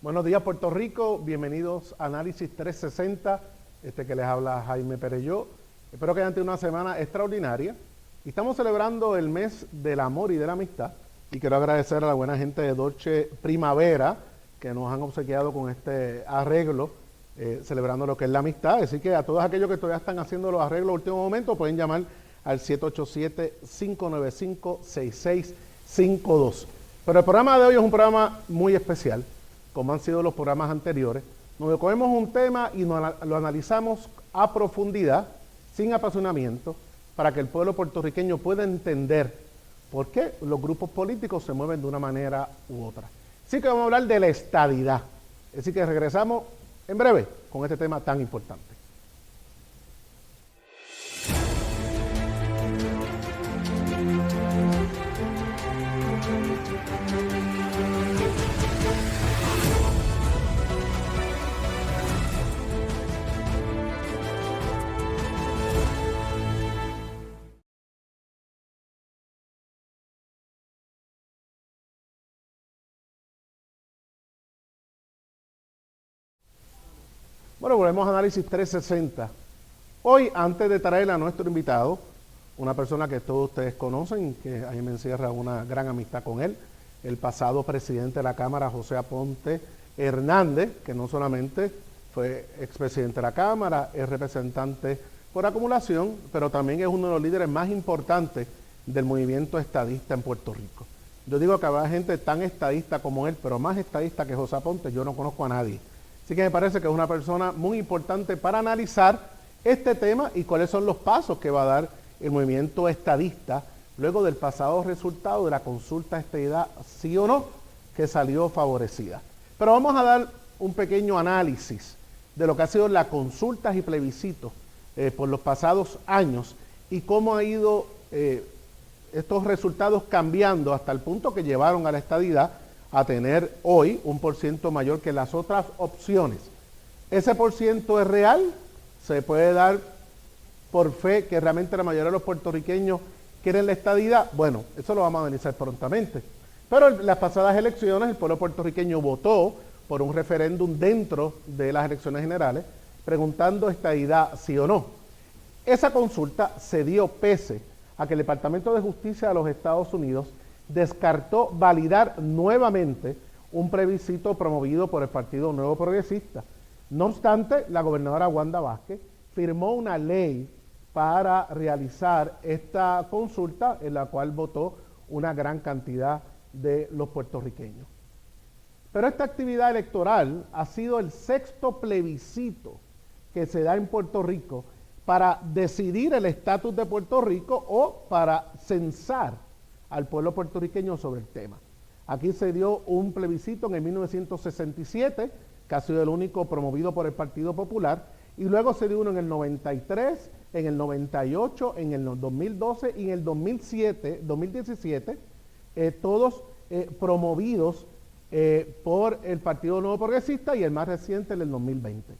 Buenos días, Puerto Rico. Bienvenidos a Análisis 360. Que les habla Jaime Perelló. Espero que hayan tenido una semana extraordinaria. Y estamos celebrando el mes del amor y de la amistad. Y quiero agradecer a la buena gente de Dolce Primavera que nos han obsequiado con este arreglo, celebrando lo que es la amistad. Así que a todos aquellos que todavía están haciendo los arreglos en último momento, pueden llamar al 787-595-6652. Pero el programa de hoy es un programa muy especial, como han sido los programas anteriores, donde cogemos un tema y lo analizamos a profundidad, sin apasionamiento, para que el pueblo puertorriqueño pueda entender por qué los grupos políticos se mueven de una manera u otra. Así que vamos a hablar de la estadidad. Así que regresamos en breve con este tema tan importante. Bueno, volvemos a Análisis 360. Hoy, antes de traer a nuestro invitado, una persona que todos ustedes conocen, que a mí me encierra una gran amistad con él, el pasado presidente de la Cámara, José Aponte Hernández, que no solamente fue expresidente de la Cámara, es representante por acumulación, pero también es uno de los líderes más importantes del movimiento estadista en Puerto Rico. Yo digo que habrá gente tan estadista como él, pero más estadista que José Aponte, yo no conozco a nadie. Así que me parece que es una persona muy importante para analizar este tema y cuáles son los pasos que va a dar el movimiento estadista luego del pasado resultado de la consulta estadidad, sí o no, que salió favorecida. Pero vamos a dar un pequeño análisis de lo que ha sido las consultas y plebiscitos por los pasados años y cómo ha ido estos resultados cambiando hasta el punto que llevaron a la estadidad a tener hoy un % mayor que las otras opciones. ¿Ese % es real? ¿Se puede dar por fe que realmente la mayoría de los puertorriqueños quieren la estadidad? Bueno, eso lo vamos a analizar prontamente. Pero en las pasadas elecciones el pueblo puertorriqueño votó por un referéndum dentro de las elecciones generales, preguntando estadidad sí o no. Esa consulta se dio pese a que el Departamento de Justicia de los Estados Unidos descartó validar nuevamente un plebiscito promovido por el Partido Nuevo Progresista. No obstante, la gobernadora Wanda Vázquez firmó una ley para realizar esta consulta en la cual votó una gran cantidad de los puertorriqueños. Pero esta actividad electoral ha sido el 6º plebiscito que se da en Puerto Rico para decidir el estatus de Puerto Rico o para censar al pueblo puertorriqueño sobre el tema. Aquí se dio un plebiscito en el 1967, que ha sido el único promovido por el Partido Popular, y luego se dio uno en el 93, en el 98, en el 2012 y en el 2017, todos promovidos por el Partido Nuevo Progresista y el más reciente en el 2020.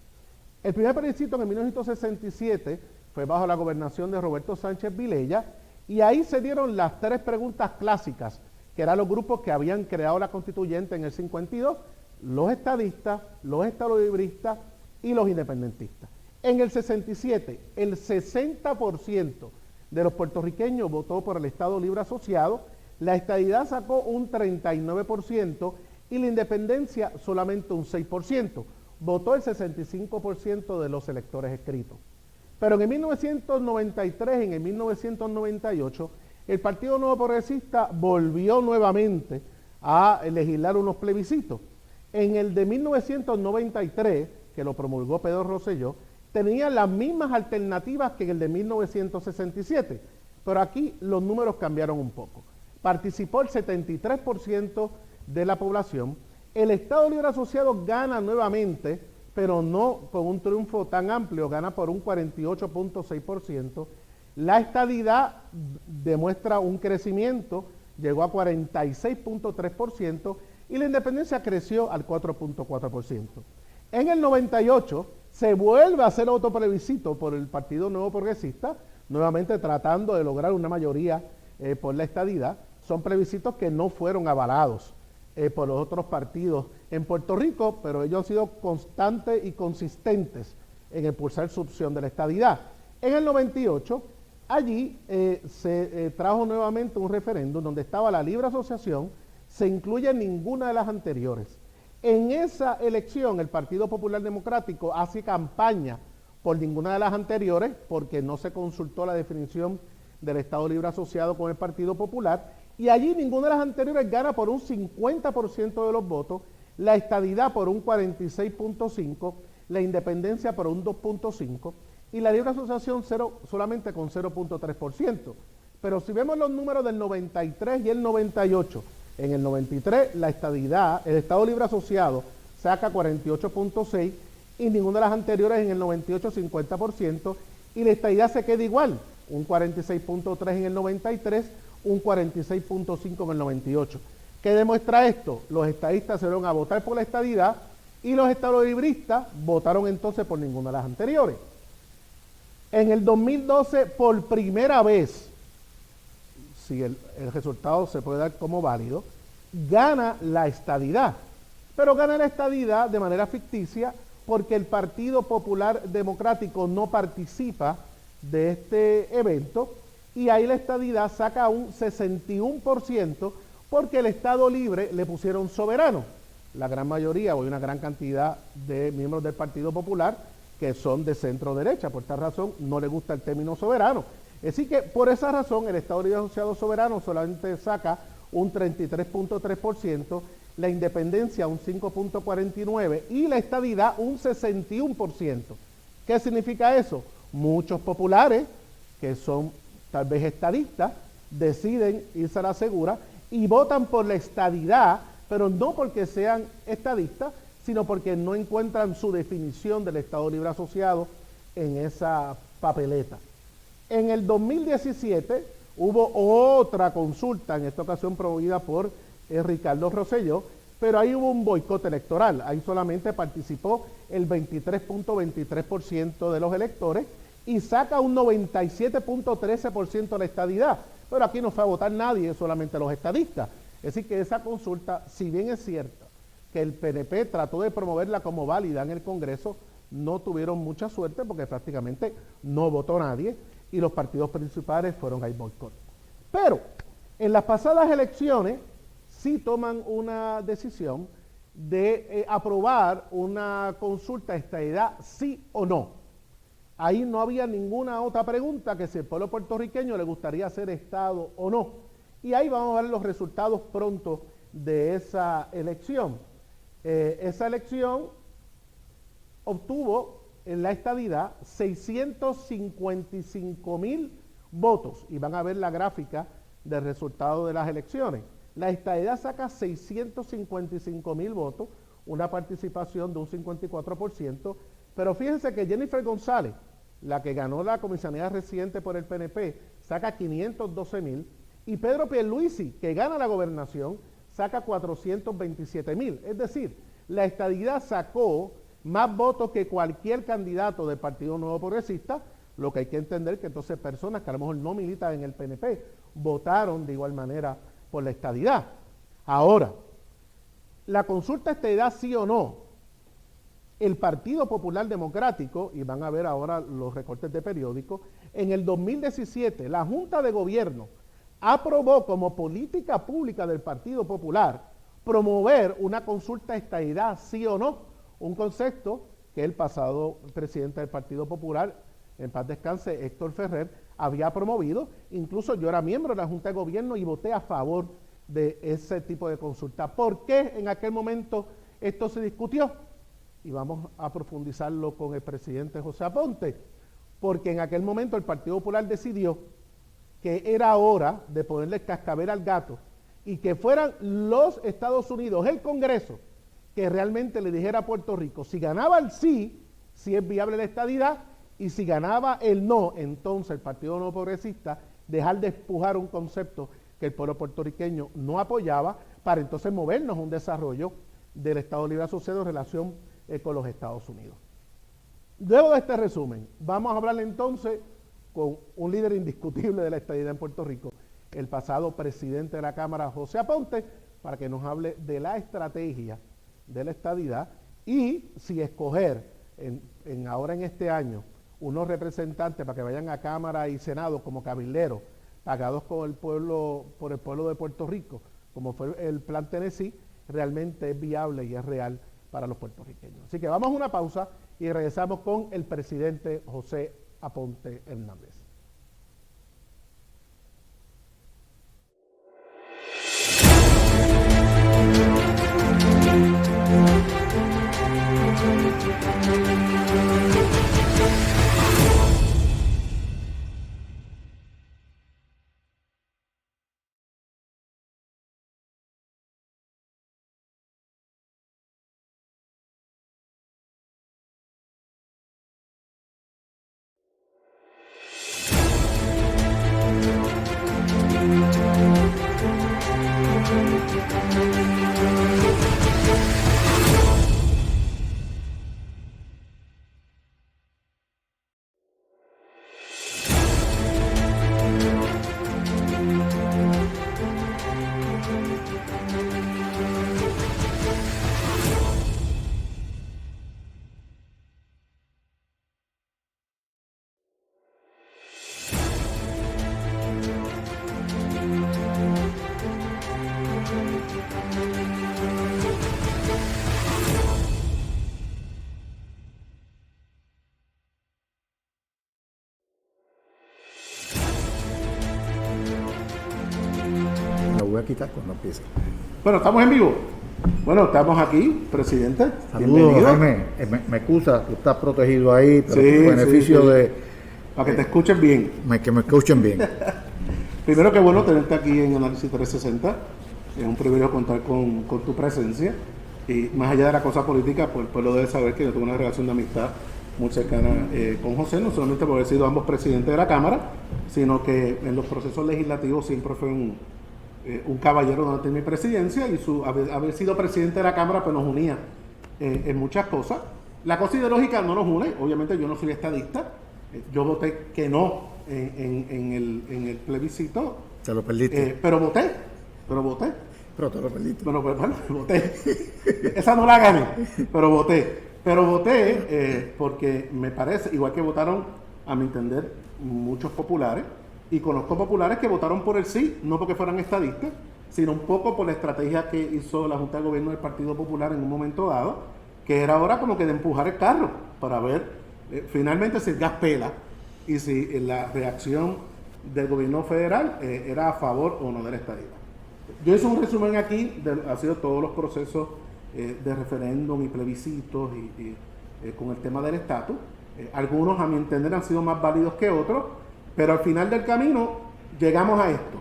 El primer plebiscito en el 1967 fue bajo la gobernación de Roberto Sánchez Vilella, y ahí se dieron las 3 preguntas clásicas, que eran los grupos que habían creado la constituyente en el 52, los estadistas, los estadolibristas y los independentistas. En el 67, el 60% de los puertorriqueños votó por el Estado Libre Asociado, la estadidad sacó un 39% y la independencia solamente un 6%. Votó el 65% de los electores escritos. Pero en el 1993, en el 1998, el Partido Nuevo Progresista volvió nuevamente a legislar unos plebiscitos. En el de 1993, que lo promulgó Pedro Rosselló, tenía las mismas alternativas que en el de 1967, pero aquí los números cambiaron un poco. Participó el 73% de la población. El Estado Libre Asociado gana nuevamente, pero no con un triunfo tan amplio, gana por un 48.6%. La estadidad demuestra un crecimiento, llegó a 46.3% y la independencia creció al 4.4%. En el 98 se vuelve a hacer otro plebiscito por el Partido Nuevo Progresista, nuevamente tratando de lograr una mayoría por la estadidad. Son plebiscitos que no fueron avalados por los otros partidos en Puerto Rico, pero ellos han sido constantes y consistentes en impulsar su opción de la estadidad. En el 98, allí se trajo nuevamente un referéndum donde estaba la libre asociación, se incluye ninguna de las anteriores. En esa elección, el Partido Popular Democrático hace campaña por ninguna de las anteriores, porque no se consultó la definición del Estado Libre Asociado con el Partido Popular, y allí ninguna de las anteriores gana por un 50% de los votos, la estadidad por un 46.5%, la independencia por un 2.5%, y la libre asociación solamente con 0.3%. Pero si vemos los números del 93 y el 98, en el 93 la estadidad, el Estado Libre Asociado saca 48.6%, y ninguna de las anteriores en el 98 50%, y la estadidad se queda igual, un 46.3 en el 93, un 46.5 en el 98. ¿Qué demuestra esto? Los estadistas se fueron a votar por la estadidad y los estadolibristas votaron entonces por ninguna de las anteriores. En el 2012, por primera vez, si el resultado se puede dar como válido, gana la estadidad, pero gana la estadidad de manera ficticia porque el Partido Popular Democrático no participa de este evento, y ahí la estadidad saca un 61% porque el Estado Libre le pusieron soberano. La gran mayoría, o una gran cantidad de miembros del Partido Popular que son de centro derecha, por esta razón no le gusta el término soberano. Así que por esa razón el Estado Libre Asociado Soberano solamente saca un 33.3%, la independencia un 5.49% y la estadidad un 61%. ¿Qué significa eso? Muchos populares, que son tal vez estadistas, deciden irse a la segura y votan por la estadidad, pero no porque sean estadistas, sino porque no encuentran su definición del Estado Libre Asociado en esa papeleta. En el 2017 hubo otra consulta, en esta ocasión promovida por Ricardo Rosselló, pero ahí hubo un boicot electoral. Ahí solamente participó el 23.23% de los electores y saca un 97.13% de la estadidad. Pero aquí no fue a votar nadie, solamente los estadistas. Es decir, que esa consulta, si bien es cierta que el PNP trató de promoverla como válida en el Congreso, no tuvieron mucha suerte porque prácticamente no votó nadie y los partidos principales fueron al boicot. Pero en las pasadas elecciones sí toman una decisión de aprobar una consulta de estadidad, sí o no. Ahí no había ninguna otra pregunta que si el pueblo puertorriqueño le gustaría ser Estado o no. Y ahí vamos a ver los resultados pronto de esa elección. Esa elección obtuvo en la estadidad 655,000 votos, y van a ver la gráfica del resultado de las elecciones. La estadidad saca 655,000 votos, una participación de un 54%, pero fíjense que Jennifer González, la que ganó la comisionada residente por el PNP, saca 512,000, y Pedro Pierluisi, que gana la gobernación, saca 427,000. Es decir, la estadidad sacó más votos que cualquier candidato del Partido Nuevo Progresista, lo que hay que entender que entonces personas que a lo mejor no militan en el PNP votaron de igual manera por la estadidad. Ahora, la consulta estadidad sí o no, el Partido Popular Democrático, y van a ver ahora los recortes de periódicos, en el 2017 la Junta de Gobierno aprobó como política pública del Partido Popular promover una consulta estadidad sí o no, un concepto que el pasado presidente del Partido Popular, en paz descanse, Héctor Ferrer, había promovido. Incluso yo era miembro de la Junta de Gobierno y voté a favor de ese tipo de consulta. ¿Por qué en aquel momento esto se discutió? Y vamos a profundizarlo con el presidente José Aponte, porque en aquel momento el Partido Popular decidió que era hora de ponerle cascabel al gato y que fueran los Estados Unidos, el Congreso, que realmente le dijera a Puerto Rico si ganaba el sí, si es viable la estadidad, y si ganaba el no, entonces el Partido No Progresista dejar de empujar un concepto que el pueblo puertorriqueño no apoyaba, para entonces movernos a un desarrollo del Estado Libre Asociado en relación con los Estados Unidos. Luego de este resumen, vamos a hablar entonces con un líder indiscutible de la estadidad en Puerto Rico, el pasado presidente de la Cámara, José Aponte, para que nos hable de la estrategia de la estadidad y si escoger ahora en este año unos representantes para que vayan a Cámara y Senado como cabilderos pagados por el pueblo de Puerto Rico, como fue el Plan Tennessee, realmente es viable y es real para los puertorriqueños. Así que vamos a una pausa y regresamos con el presidente José Aponte Hernández. Voy a quitar cuando empiece. Bueno, estamos en vivo. Bueno, estamos aquí, presidente. Saludos, Jaime. Me excusa, tú estás protegido ahí, pero sí, por beneficio sí. de... Para que te escuchen bien. Que me escuchen bien. Primero que bueno tenerte aquí en Análisis 360. Es un privilegio contar con tu presencia. Y más allá de la cosa política, pues el pueblo debe saber que yo tengo una relación de amistad muy cercana con José, no solamente por haber sido ambos presidentes de la Cámara, sino que en los procesos legislativos siempre fue un caballero durante mi presidencia y haber sido presidente de la Cámara pues nos unía en muchas cosas. La cosa ideológica no nos une, obviamente yo no soy estadista, yo voté que no en el plebiscito. Te lo perdiste. Pero voté. Pero te lo perdiste. Bueno, voté. Esa no la gané, pero voté. Pero voté porque me parece, igual que votaron, a mi entender, muchos populares, y conozco populares que votaron por el sí, no porque fueran estadistas, sino un poco por la estrategia que hizo la Junta de Gobierno del Partido Popular en un momento dado, que era ahora como que de empujar el carro para ver finalmente si el gas pela y si la reacción del gobierno federal era a favor o no de la estadidad. Yo hice un resumen aquí, ha sido todos los procesos de referéndum y plebiscitos y con el tema del estatus. Algunos, a mi entender, han sido más válidos que otros, pero al final del camino llegamos a esto.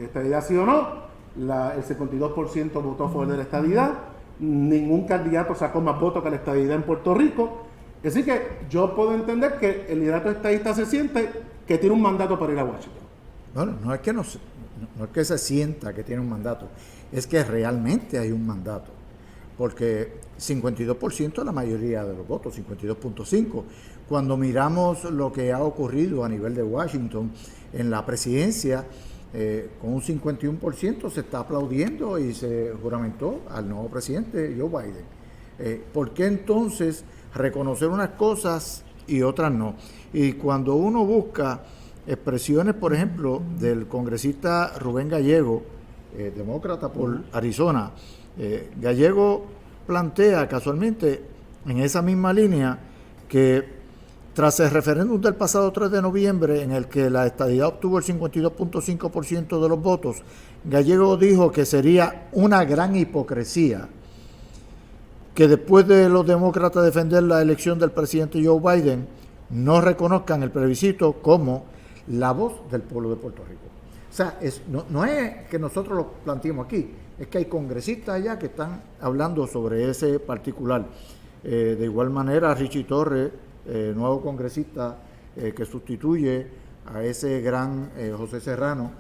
Estadidad sí o no, el 52% votó a favor de la estadidad, ningún candidato sacó más votos que la estadidad en Puerto Rico. Así que yo puedo entender que el liderato estadista se siente que tiene un mandato para ir a Washington. Bueno, no es que se sienta que tiene un mandato, es que realmente hay un mandato, porque 52% es la mayoría de los votos, 52.5%. Cuando miramos lo que ha ocurrido a nivel de Washington en la presidencia, con un 51% se está aplaudiendo y se juramentó al nuevo presidente Joe Biden. ¿Por qué entonces reconocer unas cosas y otras no? Y cuando uno busca expresiones, por ejemplo, del congresista Rubén Gallego, demócrata por Arizona, Gallego plantea casualmente en esa misma línea que tras el referéndum del pasado 3 de noviembre, en el que la estadidad obtuvo el 52.5% de los votos, Gallego dijo que sería una gran hipocresía que después de los demócratas defender la elección del presidente Joe Biden, no reconozcan el plebiscito como la voz del pueblo de Puerto Rico. O sea, no es que nosotros lo planteemos aquí, es que hay congresistas allá que están hablando sobre ese particular. De igual manera, Richie Torres, nuevo congresista que sustituye a ese gran José Serrano,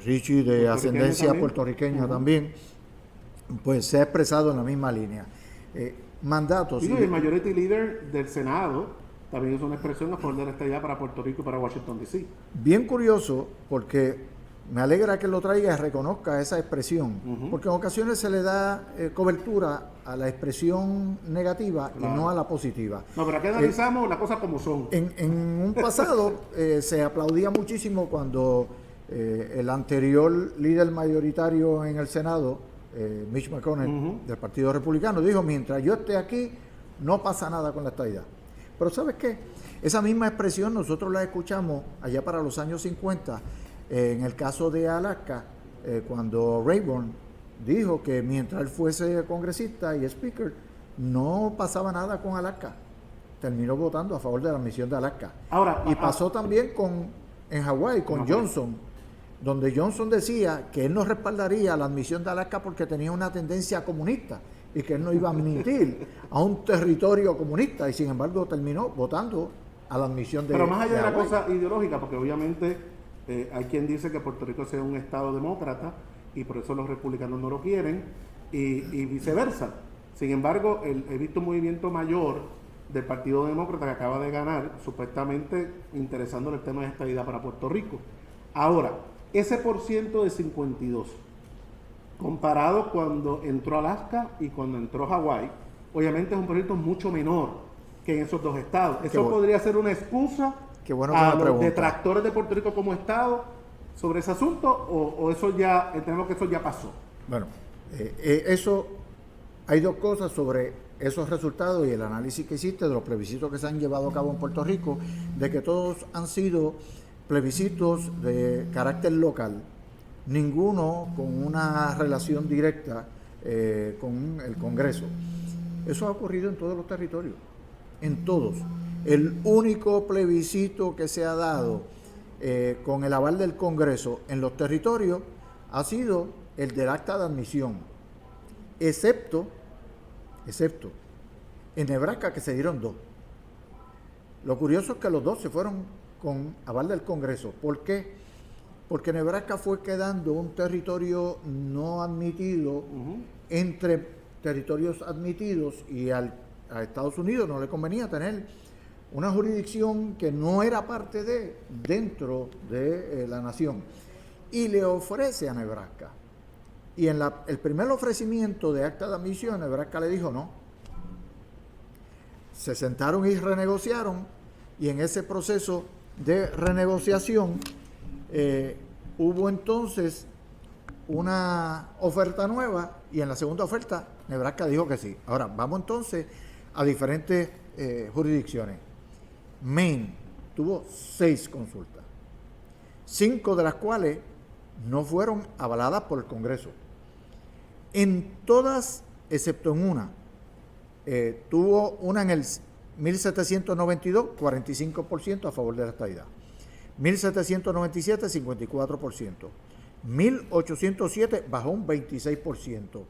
Richie de ascendencia también, puertorriqueña también, pues se ha expresado en la misma línea. Mandatos. Y el Majority Leader del Senado también es una expresión a favor de la estadidad para Puerto Rico y para Washington, D.C. Bien curioso, porque me alegra que lo traiga y reconozca esa expresión, porque en ocasiones se le da cobertura a la expresión negativa y no a la positiva. No, pero aquí analizamos las cosas como son. En un pasado se aplaudía muchísimo cuando el anterior líder mayoritario en el Senado, Mitch McConnell, del Partido Republicano, dijo: mientras yo esté aquí, no pasa nada con la estadidad. Pero ¿sabes qué? Esa misma expresión nosotros la escuchamos allá para los años 50, en el caso de Alaska, cuando Rayburn dijo que mientras él fuese congresista y speaker, no pasaba nada con Alaska. Terminó votando a favor de la admisión de Alaska. Y pasó también en Hawái con Johnson, donde Johnson decía que él no respaldaría la admisión de Alaska porque tenía una tendencia comunista y que él no iba a admitir a un territorio comunista, y sin embargo terminó votando a la admisión de Hawái. Pero más allá de la cosa ideológica, porque obviamente hay quien dice que Puerto Rico sea un estado demócrata y por eso los republicanos no lo quieren, y viceversa. Sin embargo, he visto un movimiento mayor del Partido Demócrata que acaba de ganar, supuestamente interesándole el tema de estadidad para Puerto Rico. Ahora, ese porciento de 52, comparado cuando entró Alaska y cuando entró Hawái, obviamente es un porciento mucho menor que en esos dos estados. Eso podría ser una excusa a los detractores de Puerto Rico como estado sobre ese asunto, o eso ya, entendemos que eso ya pasó. Bueno, eso, hay dos cosas sobre esos resultados y el análisis que hiciste de los plebiscitos que se han llevado a cabo en Puerto Rico, de que todos han sido plebiscitos de carácter local, ninguno con una relación directa con el Congreso. Eso ha ocurrido en todos los territorios, en todos. El único plebiscito que se ha dado con el aval del Congreso en los territorios ha sido el del acta de admisión, excepto en Nebraska, que se dieron dos. Lo curioso es que los dos se fueron con aval del Congreso. ¿Por qué? Porque Nebraska fue quedando un territorio no admitido entre territorios admitidos, y a Estados Unidos no le convenía tener una jurisdicción que no era parte dentro de la nación, y le ofrece a Nebraska. Y en el primer ofrecimiento de acta de admisión, Nebraska le dijo no. Se sentaron y renegociaron, y en ese proceso de renegociación hubo entonces una oferta nueva, y en la segunda oferta Nebraska dijo que sí. Ahora vamos entonces a diferentes jurisdicciones. Maine tuvo 6 consultas, 5 de las cuales no fueron avaladas por el Congreso. En todas, excepto en una, tuvo una en el 1792, 45% a favor de la estadidad. 1797, 54%. 1807 bajó un 26%.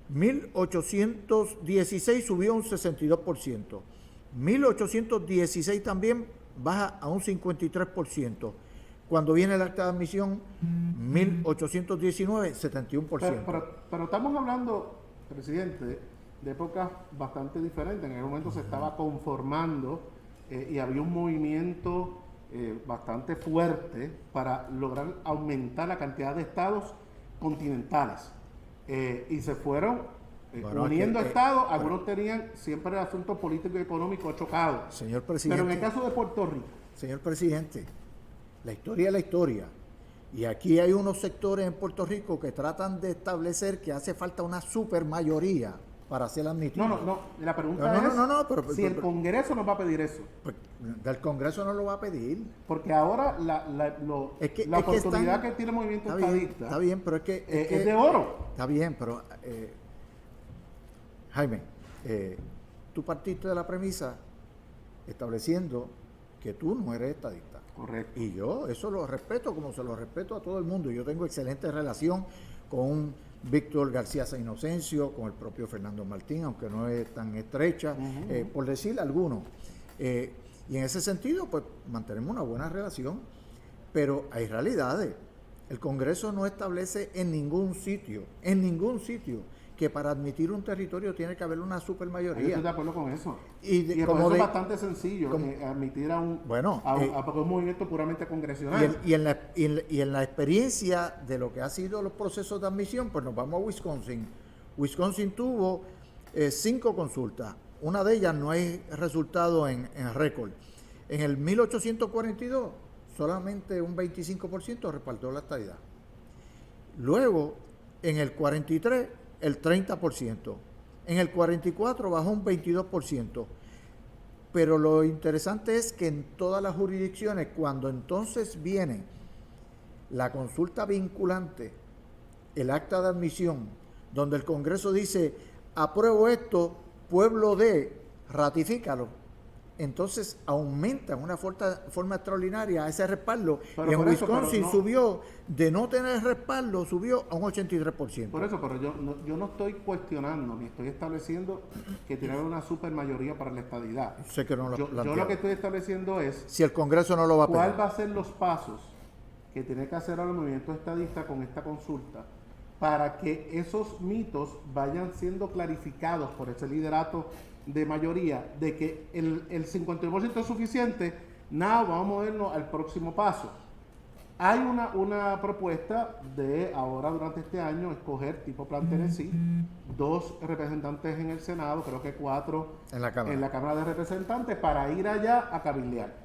1816 subió un 62%. 1816 también baja a un 53%. Cuando viene el acta de admisión, 1819, 71%. Pero estamos hablando, presidente, de épocas bastante diferentes. En aquel momento se estaba conformando y había un movimiento bastante fuerte para lograr aumentar la cantidad de estados continentales. Y se fueron uniendo estados. Algunos tenían siempre el asunto político y económico chocado. Señor presidente. Pero en el caso de Puerto Rico. Señor presidente, la historia es la historia. Y aquí hay unos sectores en Puerto Rico que tratan de establecer que hace falta una supermayoría para ser admitido. No. La pregunta es pero, si el Congreso nos va a pedir eso. Pues, del Congreso no lo va a pedir. Porque ahora la oportunidad que tiene el movimiento estadista está bien, pero es de oro. Está bien, pero Jaime, tú partiste de la premisa estableciendo que tú no eres estadista. Correcto. Y yo eso lo respeto como se lo respeto a todo el mundo. Yo tengo excelente relación con Víctor García San Inocencio, con el propio Fernando Martín, aunque no es tan estrecha, por decir alguno. Y en ese sentido, pues mantenemos una buena relación, pero hay realidades. El Congreso no establece en ningún sitio, que para admitir un territorio tiene que haber una supermayoría. Yo estoy de acuerdo con eso. Y Por eso es bastante sencillo admitir a un, bueno, porque es un movimiento puramente congresional. Y en la experiencia de lo que ha sido los procesos de admisión, pues nos vamos a Wisconsin. Wisconsin tuvo 5 consultas. Una de ellas no hay resultado en récord. En el 1842, solamente un 25% respaldó la estadidad. Luego, en el 43, el 30%. En el 44 bajó un 22%. Pero lo interesante es que en todas las jurisdicciones, cuando entonces viene la consulta vinculante, el acta de admisión, donde el Congreso dice, apruebo esto, pueblo de, ratifícalo, entonces aumenta de una forma extraordinaria ese respaldo. Y en Wisconsin subió, de no tener respaldo, subió a un 83%. Por eso, pero yo no estoy cuestionando, ni estoy estableciendo que tiene una supermayoría para la estadidad. Sé que no lo yo lo que estoy estableciendo es, si el Congreso no lo va a pedir, ¿cuál va a ser los pasos que tiene que hacer ahora el movimiento estadista con esta consulta para que esos mitos vayan siendo clarificados por ese liderato de mayoría, de que el 51% es suficiente? Nada, vamos a movernos al próximo paso. Hay una propuesta de ahora durante este año escoger tipo Plan Tennessee 2 representantes en el Senado, creo que 4 en la Cámara de Representantes, para ir allá a cabildear.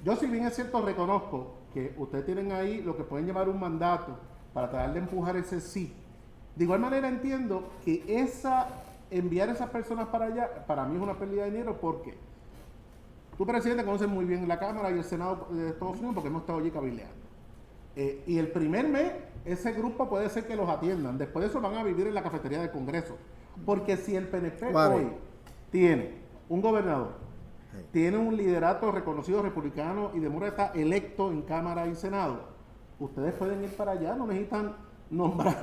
Yo, si bien es cierto, reconozco que ustedes tienen ahí lo que pueden llamar un mandato para tratar de empujar ese sí. De igual manera entiendo que enviar a esas personas para allá, para mí es una pérdida de dinero, porque tú, presidente, conoces muy bien la Cámara y el Senado de Estados Unidos porque hemos estado allí cabildeando. Y el primer mes, ese grupo puede ser que los atiendan. Después de eso van a vivir en la cafetería del Congreso. Porque si el PNP hoy tiene un gobernador, tiene un liderato reconocido republicano y demócrata electo en Cámara y Senado, ustedes pueden ir para allá, no necesitan nombrar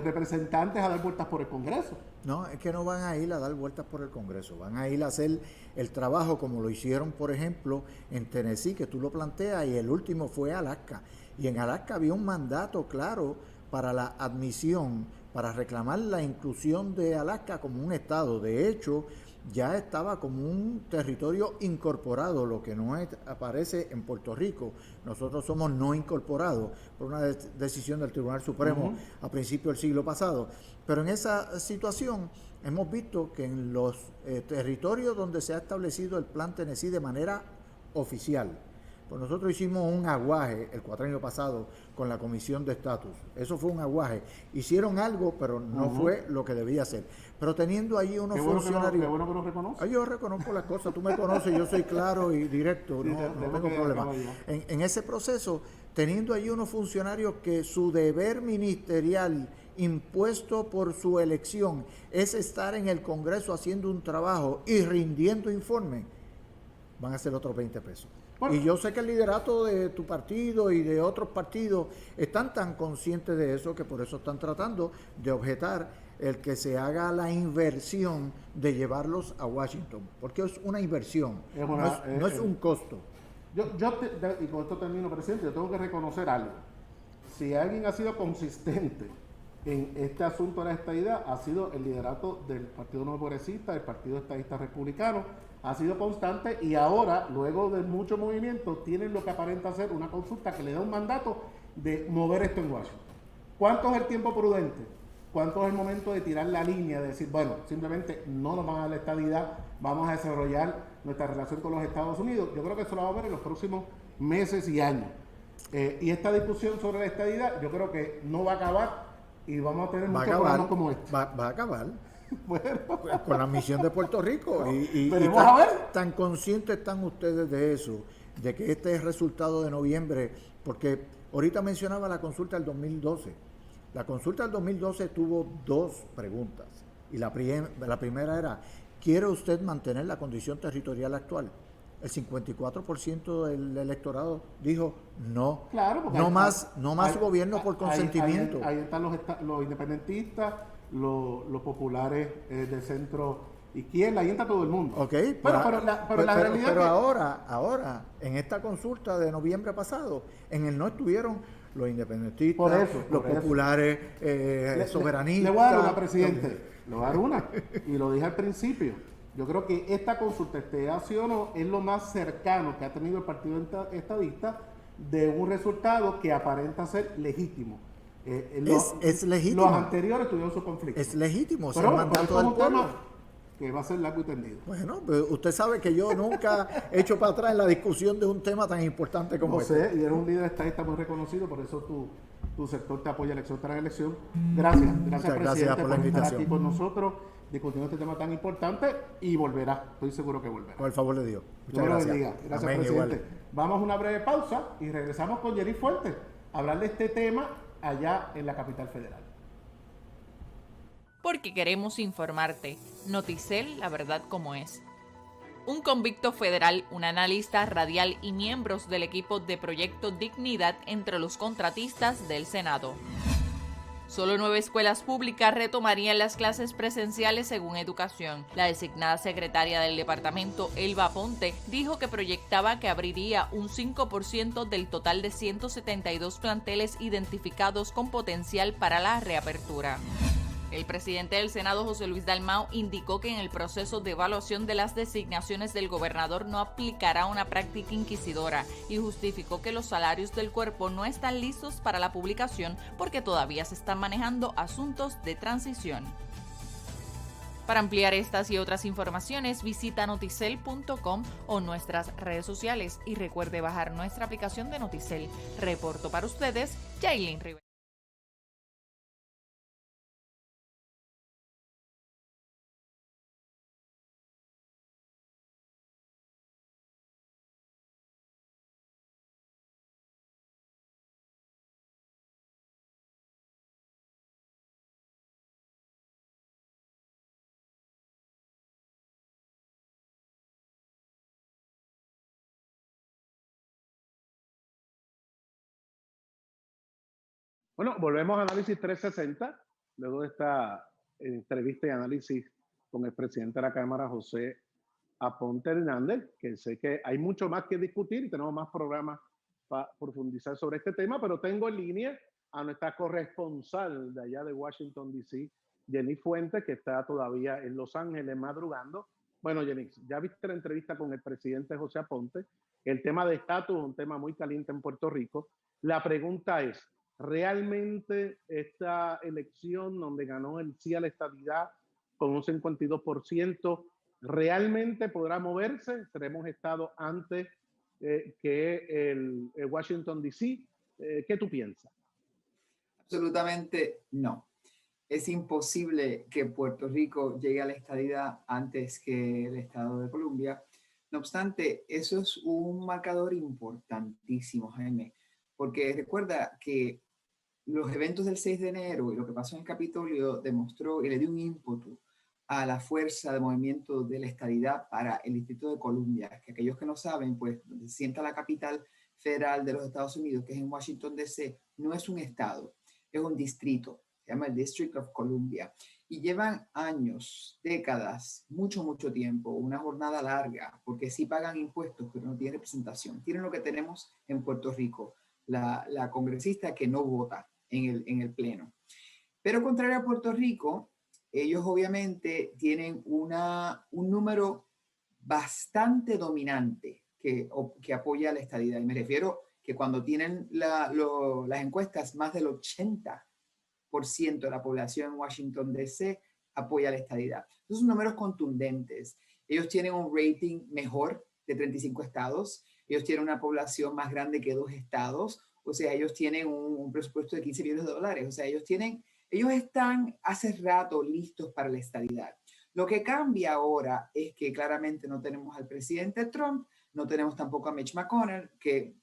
representantes a dar vueltas por el Congreso. No, es que no van a ir a dar vueltas por el Congreso, van a ir a hacer el trabajo como lo hicieron, por ejemplo, en Tennessee, que tú lo planteas, y el último fue Alaska. Y en Alaska había un mandato claro para la admisión, para reclamar la inclusión de Alaska como un estado. De hecho, ya estaba como un territorio incorporado, lo que no aparece en Puerto Rico. Nosotros somos no incorporados por una decisión del Tribunal Supremo a principios del siglo pasado. Pero en esa situación hemos visto que en los territorios donde se ha establecido el Plan Tennessee de manera oficial, pues nosotros hicimos un aguaje el cuatrienio pasado con la Comisión de Estatus. Eso fue un aguaje. Hicieron algo, pero no fue lo que debía ser. Pero teniendo allí unos funcionarios... Qué bueno que lo reconoce. Yo reconozco las cosas, tú me conoces, yo soy claro y directo, sí, no tengo problema. En ese proceso, teniendo allí unos funcionarios que su deber ministerial impuesto por su elección es estar en el Congreso haciendo un trabajo y rindiendo informe, van a ser otros 20 pesos. Bueno, y yo sé que el liderato de tu partido y de otros partidos están tan conscientes de eso que por eso están tratando de objetar el que se haga la inversión de llevarlos a Washington, porque es una inversión, no es un costo. Y con esto termino, presidente, yo tengo que reconocer algo. Si alguien ha sido consistente en este asunto de la estadidad, ha sido el liderato del Partido Nuevo Progresista, del Partido Estadista Republicano, ha sido constante, y ahora, luego de mucho movimiento, tienen lo que aparenta ser una consulta que le da un mandato de mover esto en Washington. ¿Cuánto es el tiempo prudente? ¿Cuánto es el momento de tirar la línea, de decir, bueno, simplemente no nos van a dar la estadidad, vamos a desarrollar nuestra relación con los Estados Unidos? Yo creo que eso lo vamos a ver en los próximos meses y años. Y esta discusión sobre la estadidad, yo creo que no va a acabar, y vamos a tener muchos programas como este. Va a acabar. Bueno. Con la misión de Puerto Rico. No, y tan conscientes están ustedes de eso, de que este es el resultado de noviembre, porque ahorita mencionaba la consulta del 2012. La consulta del 2012 tuvo 2 preguntas, y la primera era, ¿quiere usted mantener la condición territorial actual? El 54% del electorado dijo no, claro, no más gobierno por consentimiento. Ahí están los independentistas, los populares del centro izquierda, ahí está todo el mundo. Okay, pero ahora, en esta consulta de noviembre pasado, en el no estuvieron los independentistas, Por eso, los por eso. populares, soberanistas. Le voy a dar una, presidente. Le voy a dar una. Y lo dije al principio. Yo creo que esta consulta, sí o no, es lo más cercano que ha tenido el Partido Estadista de un resultado que aparenta ser legítimo. Es legítimo. Los anteriores tuvieron su conflicto. Es legítimo, es pero el bueno, mandato del pueblo. Que va a ser largo y tendido. Bueno, pues usted sabe que yo nunca he hecho para atrás en la discusión de un tema tan importante como José, este. y eres un líder estadista muy reconocido, por eso tu sector te apoya elección tras elección. Gracias, Muchas presidente, gracias por la estar invitación. aquí con nosotros discutiendo este tema tan importante y volverá, estoy seguro que volverá. Con el favor de Dios. Muchas gracias. Bendiga. Gracias, Amén, presidente. igual. Vamos a una breve pausa y regresamos con Jenny Fuentes a hablar de este tema allá en la capital federal. Porque queremos informarte. Noticel, la verdad como es. Un convicto federal, un analista radial y miembros del equipo de Proyecto Dignidad entre los contratistas del Senado. Solo 9 escuelas públicas retomarían las clases presenciales según Educación. La designada secretaria del departamento, Elba Ponte, dijo que proyectaba que abriría un 5% del total de 172 planteles identificados con potencial para la reapertura. El presidente del Senado, José Luis Dalmau, indicó que en el proceso de evaluación de las designaciones del gobernador no aplicará una práctica inquisidora y justificó que los salarios del cuerpo no están listos para la publicación porque todavía se están manejando asuntos de transición. Para ampliar estas y otras informaciones, visita noticel.com o nuestras redes sociales y recuerde bajar nuestra aplicación de Noticel. Reporto para ustedes, Yailin Rivera. Bueno, volvemos a Análisis 360, luego de esta entrevista y análisis con el presidente de la Cámara, José Aponte Hernández, que sé que hay mucho más que discutir y tenemos más programas para profundizar sobre este tema, pero tengo en línea a nuestra corresponsal de allá de Washington, D.C., Jenny Fuentes, que está todavía en Los Ángeles madrugando. Bueno, Jenny, ya viste la entrevista con el presidente José Aponte. El tema de estatus es un tema muy caliente en Puerto Rico. La pregunta es, ¿realmente esta elección donde ganó el sí a la estadidad con un 52%, realmente podrá moverse? ¿Seremos estado antes que el Washington D.C.? ¿Qué tú piensas? Absolutamente no. Es imposible que Puerto Rico llegue a la estadidad antes que el estado de Columbia. No obstante, eso es un marcador importantísimo, Jaime, porque recuerda que los eventos del 6 de enero y lo que pasó en el Capitolio demostró y le dio un ímpetu a la fuerza de movimiento de la estadidad para el Distrito de Columbia, que aquellos que no saben, pues donde se sienta la capital federal de los Estados Unidos, que es en Washington, D.C., no es un estado, es un distrito, se llama el District of Columbia, y llevan años, décadas, mucho tiempo, una jornada larga, porque sí pagan impuestos, pero no tienen representación. Tienen lo que tenemos en Puerto Rico, la congresista que no vota en el pleno. Pero contrario a Puerto Rico, ellos obviamente tienen un número bastante dominante que apoya la estadidad. Y me refiero que cuando tienen las encuestas, más del 80% de la población en Washington, D.C. apoya la estadidad. Entonces, son números contundentes. Ellos tienen un rating mejor de 35 estados. Ellos tienen una población más grande que 2 estados. O sea, ellos tienen un presupuesto de $15 billones. O sea, ellos están hace rato listos para la estadidad. Lo que cambia ahora es que claramente no tenemos al presidente Trump, no tenemos tampoco a Mitch McConnell, que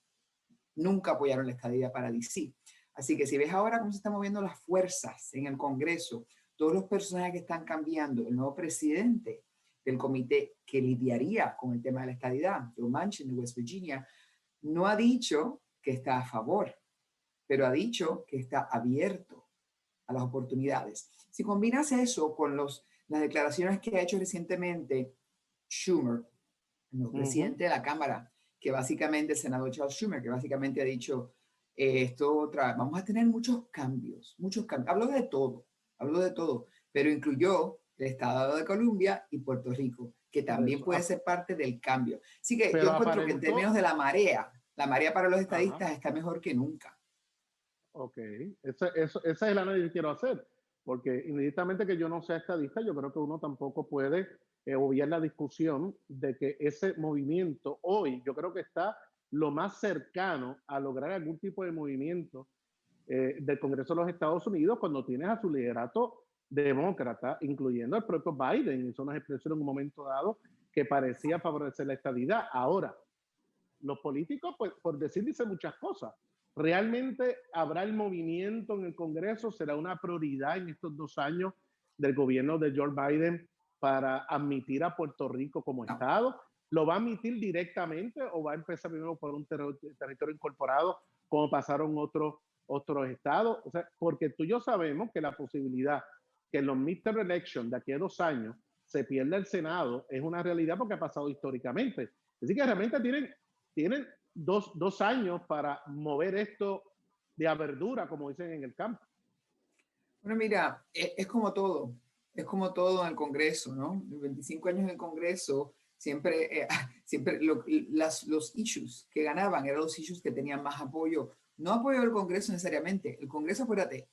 nunca apoyaron la estadidad para D.C. Así que si ves ahora cómo se están moviendo las fuerzas en el Congreso, todos los personajes que están cambiando, el nuevo presidente del comité que lidiaría con el tema de la estadidad, Joe Manchin de West Virginia, no ha dicho que está a favor, pero ha dicho que está abierto a las oportunidades. Si combinas eso con las declaraciones que ha hecho recientemente Schumer, el presidente de la Cámara, que básicamente, el senador Charles Schumer, que básicamente ha dicho, Vamos a tener muchos cambios, muchos cambios. Hablo de todo, pero incluyó el Estado de Colombia y Puerto Rico, que Por también eso. puede ser parte del cambio. Así que yo Pero encuentro que en términos de la marea para los Ajá. estadistas está mejor que nunca. Ok, ese es el análisis que quiero hacer, porque inmediatamente que yo no sea estadista, yo creo que uno tampoco puede obviar la discusión de que ese movimiento hoy, yo creo que está lo más cercano a lograr algún tipo de movimiento del Congreso de los Estados Unidos cuando tienes a su liderato demócrata, incluyendo al propio Biden, hizo unas expresiones en un momento dado que parecía favorecer la estadidad. Ahora, los políticos, pues, por decir, dicen muchas cosas. ¿Realmente habrá el movimiento en el Congreso? ¿Será una prioridad en estos 2 años del gobierno de Joe Biden para admitir a Puerto Rico como No. Estado? ¿Lo va a admitir directamente o va a empezar primero por un territorio incorporado como pasaron otros estados? O sea, porque tú y yo sabemos que la posibilidad que en los midterm elections de aquí a 2 años se pierda el Senado es una realidad porque ha pasado históricamente. Así que realmente tienen dos años para mover esto de a verdura, como dicen en el campo. Bueno, mira, es como todo en el Congreso, ¿no? 25 años en el Congreso, siempre, los issues que ganaban eran los issues que tenían más apoyo. No apoyo del Congreso necesariamente. El Congreso, acuérdate,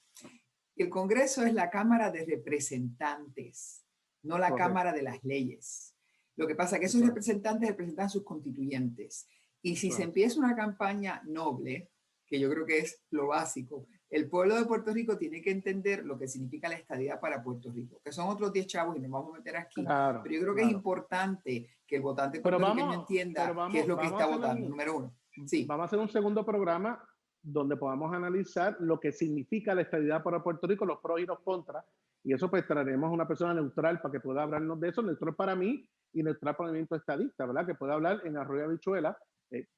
el Congreso es la Cámara de Representantes, no la Correcto. Cámara de las Leyes. Lo que pasa es que esos representantes representan a sus constituyentes. Y si se empieza una campaña noble, que yo creo que es lo básico, el pueblo de Puerto Rico tiene que entender lo que significa la estadía para Puerto Rico, que son otros 10 chavos y nos vamos a meter aquí. Claro, pero yo creo que es importante que el votante puertorriqueño entienda qué es lo que está votando, número uno. Sí. Vamos a hacer un segundo programa donde podamos analizar lo que significa la estadidad para Puerto Rico, los pros y los contras, y eso pues traeremos a una persona neutral para que pueda hablarnos de eso, neutral para mí y neutral para el movimiento estadista, ¿verdad? Que pueda hablar en Arroyo Habichuela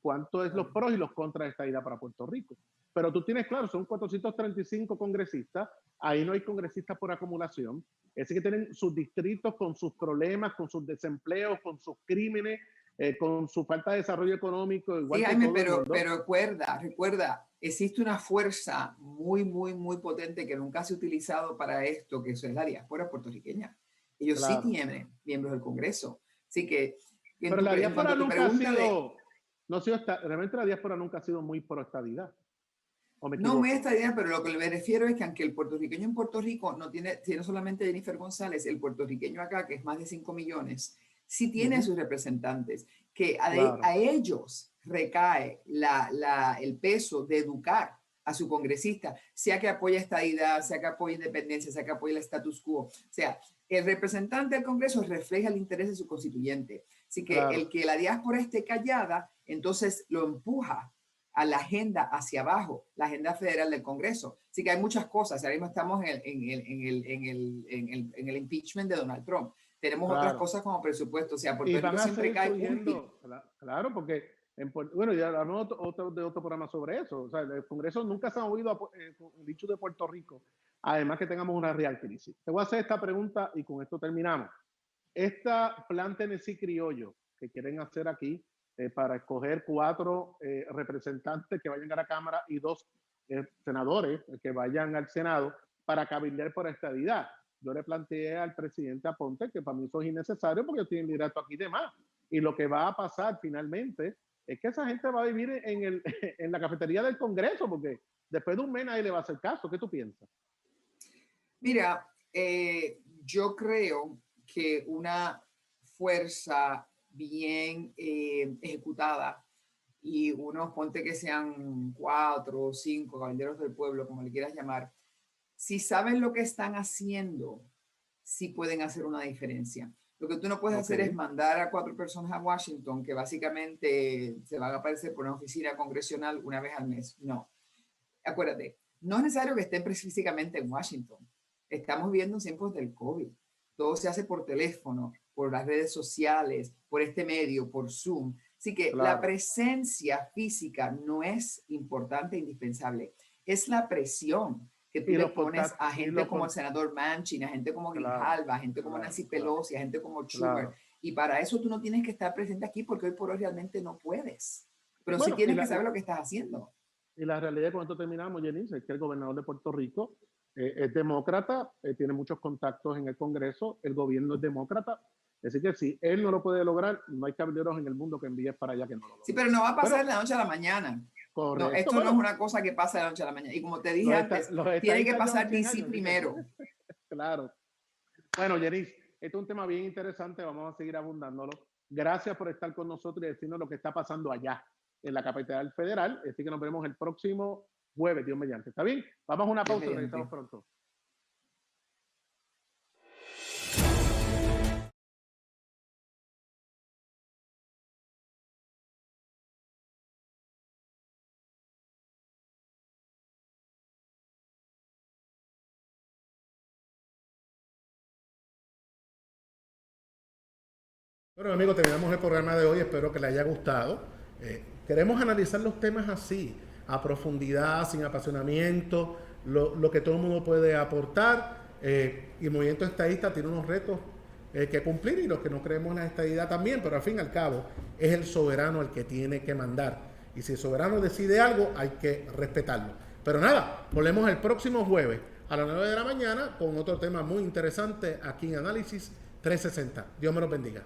cuánto es los pros y los contras de estadidad para Puerto Rico. Pero tú tienes claro, son 435 congresistas, ahí no hay congresistas por acumulación, es que tienen sus distritos con sus problemas, con sus desempleos, con sus crímenes, con su falta de desarrollo económico. Igual sí, que Jaime, todo pero recuerda, existe una fuerza muy, muy, muy potente que nunca se ha utilizado para esto, que eso es la diáspora puertorriqueña. Ellos claro. Sí tienen miembros del Congreso. Así que, pero la diáspora nunca ha sido, realmente la diáspora nunca ha sido muy pro estadidad. No me esta idea, pero lo que me refiero es que aunque el puertorriqueño en Puerto Rico no tiene solamente Jennifer González, el puertorriqueño acá, que es más de 5 millones, sí tiene sus representantes, que a ellos recae el peso de educar a su congresista, sea que apoye estadidad, sea que apoye independencia, sea que apoye el status quo. O sea, el representante del Congreso refleja el interés de su constituyente. Así que el que la diáspora esté callada, entonces lo empuja a la agenda hacia abajo, la agenda federal del Congreso. Así que hay muchas cosas. Ahora mismo estamos en el impeachment de Donald Trump. Tenemos otras cosas como presupuesto. O sea, Puerto Rico siempre cae último. Claro, porque bueno, ya hablamos de otro programa sobre eso. O sea, el Congreso nunca se ha movido dicho de Puerto Rico, además que tengamos una real crisis. Te voy a hacer esta pregunta y con esto terminamos. Esta plan Tennessee criollo que quieren hacer aquí, para escoger 4 representantes que vayan a la Cámara y 2 senadores que vayan al Senado para cabildear por estadidad. Yo le planteé al presidente Aponte que para mí eso es innecesario porque yo estoy en liderato aquí de más. Y lo que va a pasar finalmente es que esa gente va a vivir en la cafetería del Congreso porque después de un mes nadie le va a hacer caso. ¿Qué tú piensas? Mira, yo creo que una fuerza bien ejecutada y unos, ponte que sean 4 o 5 caballeros del pueblo, como le quieras llamar, si saben lo que están haciendo, sí pueden hacer una diferencia. Lo que tú no puedes hacer es mandar a 4 personas a Washington que básicamente se van a aparecer por una oficina congresional una vez al mes. No. Acuérdate, no es necesario que estén físicamente en Washington. Estamos viendo tiempos del COVID. Todo se hace por teléfono, por las redes sociales, por este medio, por Zoom. Así que la presencia física no es importante e indispensable. Es la presión que tú le pones a gente como el senador Manchin, a gente como Grijalva, a gente como Nancy Pelosi, a gente como Schumer. Y para eso tú no tienes que estar presente aquí porque hoy por hoy realmente no puedes. Pero sí tienes que saber lo que estás haciendo. Y la realidad, con esto terminamos, Jenny, es que el gobernador de Puerto Rico es demócrata, tiene muchos contactos en el Congreso, el gobierno es demócrata. Así que si él no lo puede lograr, no hay caballeros en el mundo que envíes para allá que no lo logre. Sí, pero no va a pasar de la noche a la mañana. Correcto, No, esto no es una cosa que pasa de la noche a la mañana. Y como te dije antes, tiene que pasar DC primero. Claro. Bueno, Yenis, este es un tema bien interesante, vamos a seguir abundándolo. Gracias por estar con nosotros y decirnos lo que está pasando allá en la capital federal. Así que nos veremos el próximo jueves, Dios mediante. ¿Está bien? Vamos a una pausa y regresamos pronto. Bueno, amigos, terminamos el programa de hoy. Espero que les haya gustado. Queremos analizar los temas así, a profundidad, sin apasionamiento, lo que todo el mundo puede aportar. Y el movimiento estadista tiene unos retos que cumplir y los que no creemos en la estadidad también, pero al fin y al cabo es el soberano el que tiene que mandar. Y si el soberano decide algo, hay que respetarlo. Pero nada, volvemos el próximo jueves a las 9 de la mañana con otro tema muy interesante aquí en Análisis 360. Dios me los bendiga.